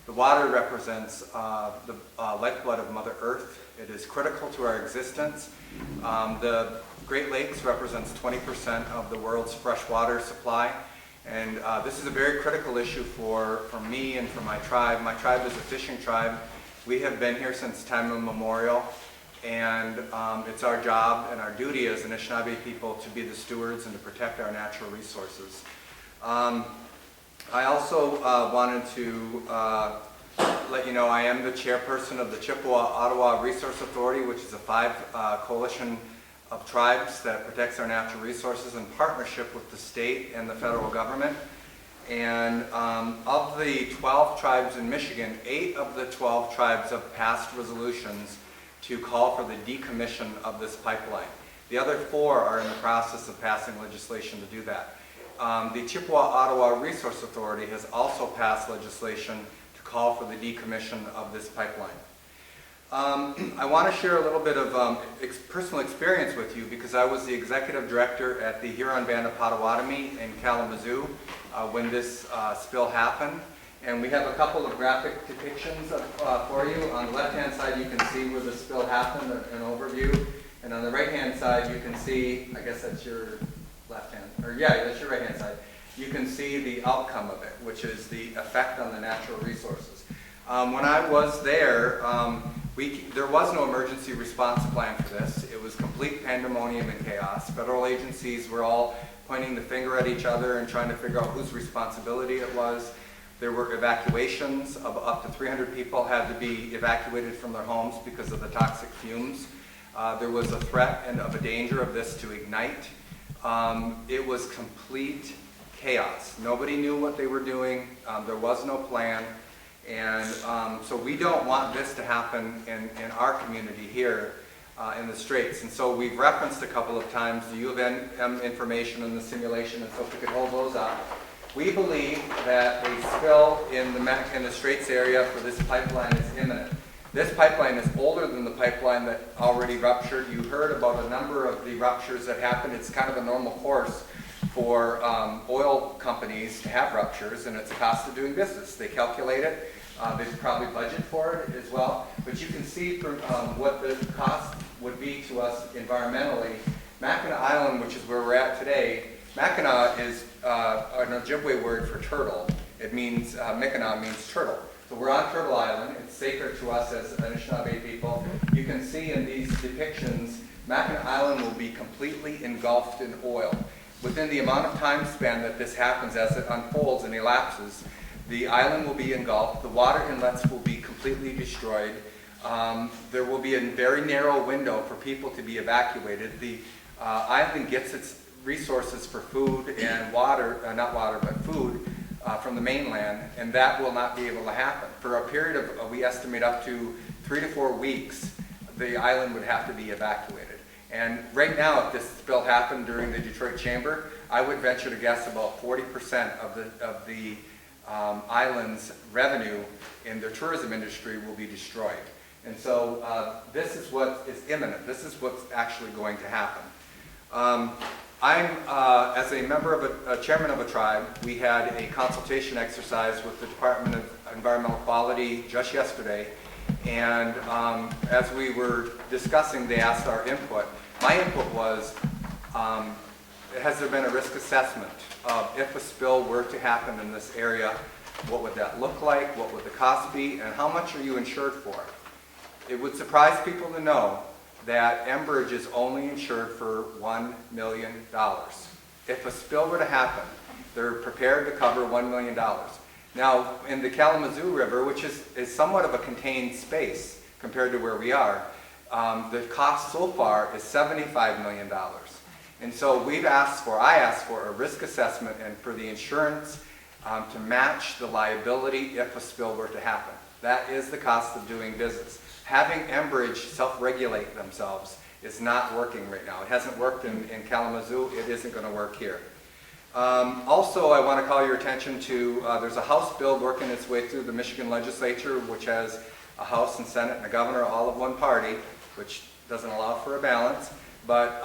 The water represents the lifeblood of Mother Earth. It is critical to our existence. The Great Lakes represents 20% of the world's freshwater supply. And this is a very critical issue for me and for my tribe. My tribe is a fishing tribe. We have been here since time immemorial. And it's our job and our duty as Anishinaabe people to be the stewards and to protect our natural resources. I also wanted to let you know I am the chairperson of the Chippewa Resource Authority, which is a coalition of tribes that protects our natural resources in partnership with the state and the federal government. And of the 12 tribes in Michigan, 8 of the 12 tribes have passed resolutions to call for the decommission of this pipeline. The other 4 are in the process of passing legislation to do that. The Chippewa Resource Authority has also passed legislation to call for the decommission of this pipeline. I want to share a little bit of personal experience with you because I was the executive director at the Huron Band of Potawatomi in Kalamazoo when this spill happened. And we have a couple of graphic depictions for you. On the left-hand side, you can see where the spill happened, an overview. And on the right-hand side, you can see, I guess that's your left-hand, or yeah, that's your right-hand side. You can see the outcome of it, which is the effect on the natural resources. When I was there, there was no emergency response plan for this. It was complete pandemonium and chaos. Federal agencies were all pointing the finger at each other and trying to figure out whose responsibility it was. There were evacuations of up to 300 people had to be evacuated from their homes because of the toxic fumes. There was a threat and of a danger of this to ignite. It was complete chaos. Nobody knew what they were doing. There was no plan. And so we don't want this to happen in our community here in the Straits. And so we've referenced a couple of times the U of M information and the simulation, and so if we could hold those up. We believe that a spill in the Straits area for this pipeline is imminent. This pipeline is older than the pipeline that already ruptured. You heard about a number of the ruptures that happened. It's kind of a normal course for oil companies to have ruptures, and it's a cost of doing business. They calculate it. They probably budget for it as well. But you can see from what the cost would be to us environmentally. Mackinac Island, which is where we're at today, Mackinac is an Ojibwe word for turtle. It means, Mackinac means turtle. So we're on Turtle Island. It's sacred to us as Anishinaabe people. You can see in these depictions, Mackinac Island will be completely engulfed in oil. Within the amount of time span that this happens, as it unfolds and elapses, the island will be engulfed. The water inlets will be completely destroyed. There will be a very narrow window for people to be evacuated. The island gets its resources for food and water, not water, but food from the mainland, and that will not be able to happen. For a period of, we estimate up to 3 to 4 weeks, the island would have to be evacuated. And right now, if this spill happened during the Detroit Chamber, I would venture to guess about 40% of the island's revenue in their tourism industry will be destroyed. And so this is what is imminent. This is what's actually going to happen. As a member of a chairman of a tribe, we had a consultation exercise with the Department of Environmental Quality just yesterday, and as we were discussing, they asked our input. My input was, has there been a risk assessment of if a spill were to happen in this area, what would that look like, what would the cost be, and how much are you insured for? It would surprise people to know that Enbridge is only insured for $1 million. If a spill were to happen, they're prepared to cover $1 million. Now, in the Kalamazoo River, which is somewhat of a contained space compared to where we are, the cost so far is $75 million. And so I asked for a risk assessment and for the insurance to match the liability if a spill were to happen. That is the cost of doing business. Having Enbridge self-regulate themselves is not working right now. It hasn't worked in Kalamazoo. It isn't going to work here. Also, I want to call your attention to, there's a House bill working its way through the Michigan legislature, which has a House and Senate and a governor all of one party, which doesn't allow for a balance. But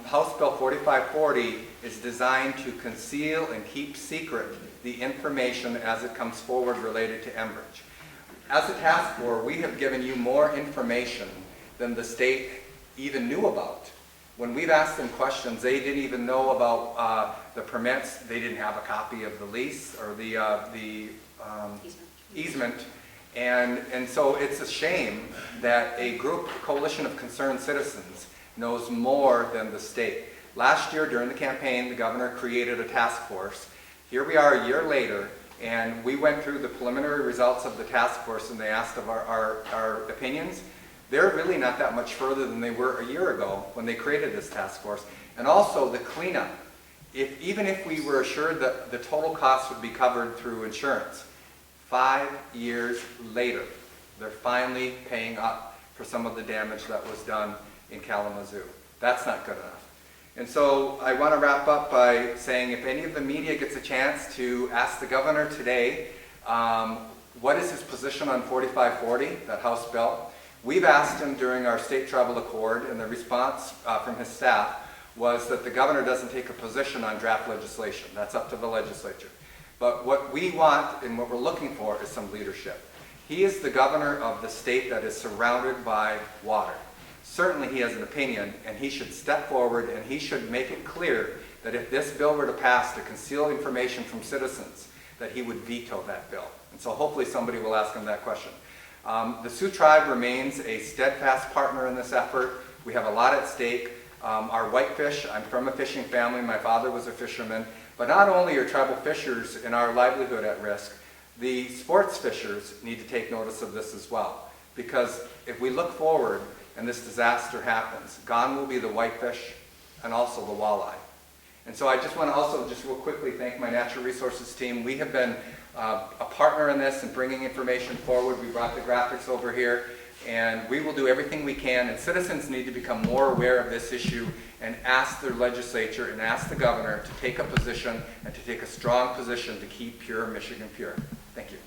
House Bill 4540 is designed to conceal and keep secret the information as it comes forward related to Enbridge. As a task force, we have given you more information than the state even knew about. When we've asked them questions, they didn't even know about the permits. They didn't have a copy of the lease or the easement. And so it's a shame that a coalition of concerned citizens knows more than the state. Last year during the campaign, the governor created a task force. Here we are a year later, and we went through the preliminary results of the task force, and they asked of our opinions. They're really not that much further than they were a year ago when they created this task force. And also the cleanup. Even if we were assured that the total cost would be covered through insurance, 5 years later, they're finally paying up for some of the damage that was done in Kalamazoo. That's not good enough. And so I want to wrap up by saying if any of the media gets a chance to ask the governor today, what is his position on 4540, that House bill? We've asked him during our state travel accord, and the response from his staff was that the governor doesn't take a position on draft legislation. That's up to the legislature. But what we want and what we're looking for is some leadership. He is the governor of the state that is surrounded by water. Certainly he has an opinion, and he should step forward and he should make it clear that if this bill were to pass to conceal information from citizens, that he would veto that bill. And so hopefully somebody will ask him that question. The Sioux Tribe remains a steadfast partner in this effort. We have a lot at stake. Our whitefish, I'm from a fishing family, my father was a fisherman, but not only are tribal fishers and our livelihood at risk, the sports fishers need to take notice of this as well. Because if we look forward and this disaster happens, gone will be the whitefish and also the walleye. And so I just want to also just real quickly thank my natural resources team. We have been a partner in this and bringing information forward. We brought the graphics over here, and we will do everything we can. And citizens need to become more aware of this issue and ask their legislature and ask the governor to take a position and to take a strong position to keep pure Michigan pure. Thank you.